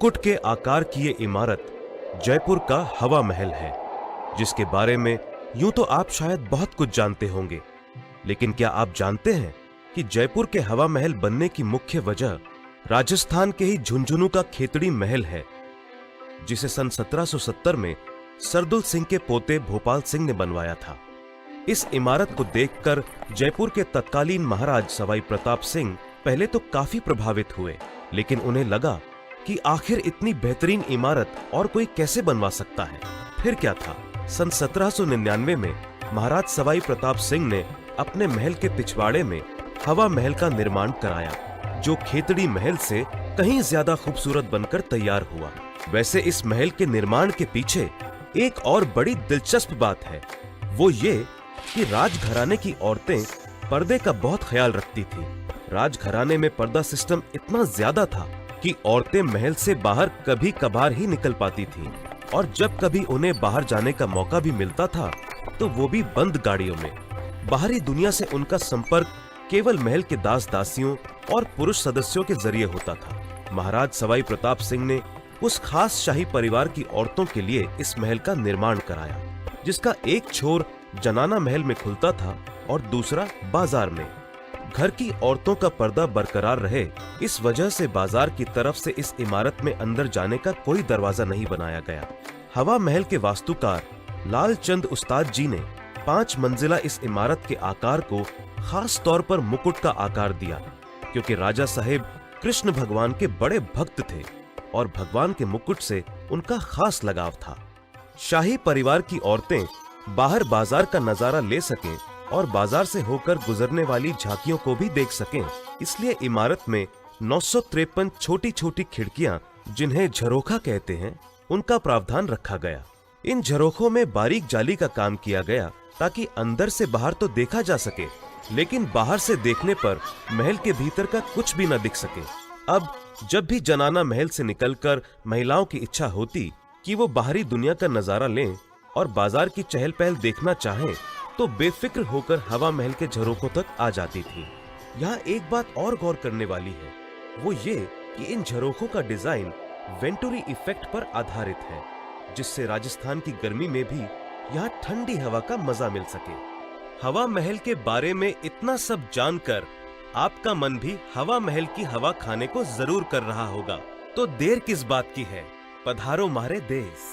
मुक्कुट के आकार की ये इमारत जयपुर का हवा महल है, जिसके बारे में यूं तो आप शायद बहुत कुछ जानते होंगे, लेकिन क्या आप जानते हैं कि जयपुर के हवा महल बनने की मुख्य वजह राजस्थान के ही झुंझुनू का खेतड़ी महल है, जिसे सन 1770 में सरदुल सिंह के पोते भोपाल सिंह ने बनवाया था। इस इमारत को देखकर जयपुर के तत्कालीन महाराज सवाई प्रताप सिंह पहले तो काफी प्रभावित हुए, लेकिन उन्हें लगा कि आखिर इतनी बेहतरीन इमारत और कोई कैसे बनवा सकता है। फिर क्या था, सन 1799 में महाराज सवाई प्रताप सिंह ने अपने महल के पिछवाड़े में हवा महल का निर्माण कराया, जो खेतड़ी महल से कहीं ज्यादा खूबसूरत बनकर तैयार हुआ। वैसे इस महल के निर्माण के पीछे एक और बड़ी दिलचस्प बात है, वो ये कि राजघराने की औरतें पर्दे का बहुत ख्याल रखती थी। राजघराने में पर्दा सिस्टम इतना ज्यादा था कि औरतें महल से बाहर कभी कभार ही निकल पाती थीं, और जब कभी उन्हें बाहर जाने का मौका भी मिलता था तो वो भी बंद गाड़ियों में। बाहरी दुनिया से उनका संपर्क केवल महल के दास दासियों और पुरुष सदस्यों के जरिए होता था। महाराज सवाई प्रताप सिंह ने उस खास शाही परिवार की औरतों के लिए इस महल का निर्माण कराया, जिसका एक छोर जनाना महल में खुलता था और दूसरा बाजार में। घर की औरतों का पर्दा बरकरार रहे, इस वजह से बाजार की तरफ से इस इमारत में अंदर जाने का कोई दरवाजा नहीं बनाया गया। हवा महल के वास्तुकार लाल चंद उस्ताद जी ने 5 मंजिला इस इमारत के आकार को खास तौर पर मुकुट का आकार दिया, क्योंकि राजा साहेब कृष्ण भगवान के बड़े भक्त थे और भगवान के मुकुट से उनका खास लगाव था। शाही परिवार की औरतें बाहर बाजार का नजारा ले सकें और बाजार से होकर गुजरने वाली झांकियों को भी देख सकें, इसलिए इमारत में 953 छोटी छोटी खिड़कियां, जिन्हें झरोखा कहते हैं, उनका प्रावधान रखा गया। इन झरोखों में बारीक जाली का काम किया गया ताकि अंदर से बाहर तो देखा जा सके, लेकिन बाहर से देखने पर महल के भीतर का कुछ भी न दिख सके। अब जब भी जनाना महल से निकलकर महिलाओं की इच्छा होती कि वो बाहरी दुनिया का नजारा लें और बाजार की चहल पहल देखना चाहें, तो बेफिक्र होकर हवा महल के झरोखों तक आ जाती थी। यहाँ एक बात और गौर करने वाली है, वो ये कि इन झरोखों का डिजाइन वेंटुरी इफेक्ट पर आधारित है, जिससे राजस्थान की गर्मी में भी यहाँ ठंडी हवा का मजा मिल सके। हवा महल के बारे में इतना सब जानकर आपका मन भी हवा महल की हवा खाने को जरूर कर रहा होगा, तो देर किस बात की है, पधारो मारे देश।